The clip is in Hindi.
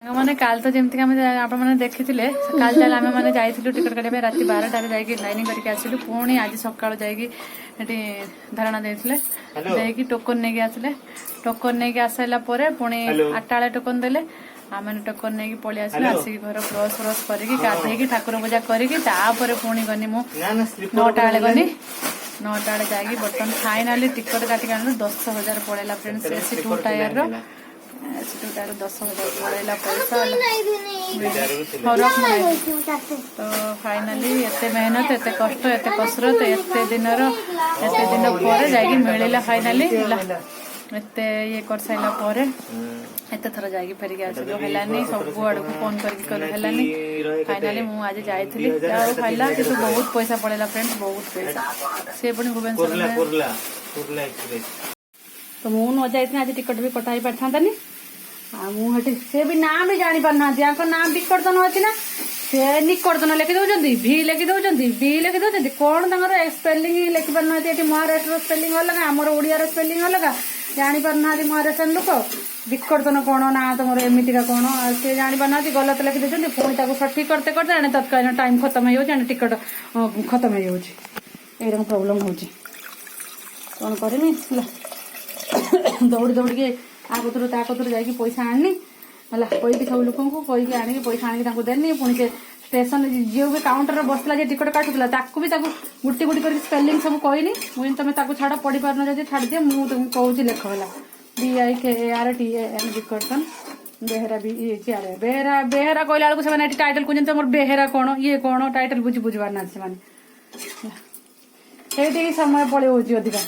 मैंने काल तो जमती आपने देखी काल ताल आम मैंने जाइलु टिकट काटा रात 12टार लाइन करके आसिलु पुणी आज सका धारणा देते टोकन नहीं आसिले टोकन नहीं आसारा पुणी 8टा टोकन देले आम टोकन नहीं पलि आसिले आसिक घर ब्रश ब्रश करके गाधे ठाकुर पूजा करके पुणी गनी मु 9टा गनी 9टा जाकि बर्तमान फाइनाली टिकट काटिक आनु 10,000 पड़ेगा friends AC 2 tier AC 2 tyre 10,000 पड़ेगा पैसा फरक नहीं तो फाइनाली एत मेहनत एत कष्ट एत कसरत एत दिन पर जाकि मिलला फाइनाली एत ये कर सारा पर एत थर जाकि फेरिक आसलु है सब आड़ को फोन करके फाइनाली मुझे आज जाइली खाइला कि बहुत पैसा पड़ेगा फ्रेंड्स बहुत पैसा सी पुणी भुवनेश्वर तो मुझे न जाइए आज टिकट भी कटा ही पारि मुझे सी भी ना भी जानी पारना ना विकर्तन अच्छी ना से निकर्तन लिखि दौरान भि लिखि दौरान बी लिखि दौरान कौन तर स्पेलिंग लिखि पारना महाराष्ट्र स्पेलिंग अलग आमर ओडिया स्पेलिंग अलग जानी पारना महाराष्ट्र लोक विकर्तन कौन ना तुम एमतीका कौन सी जानी पारना गलत लिखि दौरान पुणी सठिक करते करते एने तत्कालीन टाइम खत्म हो टिकट खत्म हो प्रोब्लेम हो कौन करमी दौड़ी दौड़ के आगुतर ताकतर जाकि पैसा आनी है कहीकि सब लोक कहीकि आनी पैसा आनिक देनी पुणी से स्टेशन जी भी काउंटर बसला टिकट काटुला भी गुटी गुटी कर स्पेलिंग सब कहनी मुझे तुम छाड़ पढ़ी पार ना छाड़ दिए मुझे तुमको कहूँ लिख है BIKARTAN विकर्तन बेहरा भी ये बेहरा बेहरा कहला बेलू से टाइटल कहते तुम बेहरा कौन ये कौन टाइटल बुझी बुझार ना से समय पड़े हो अधिका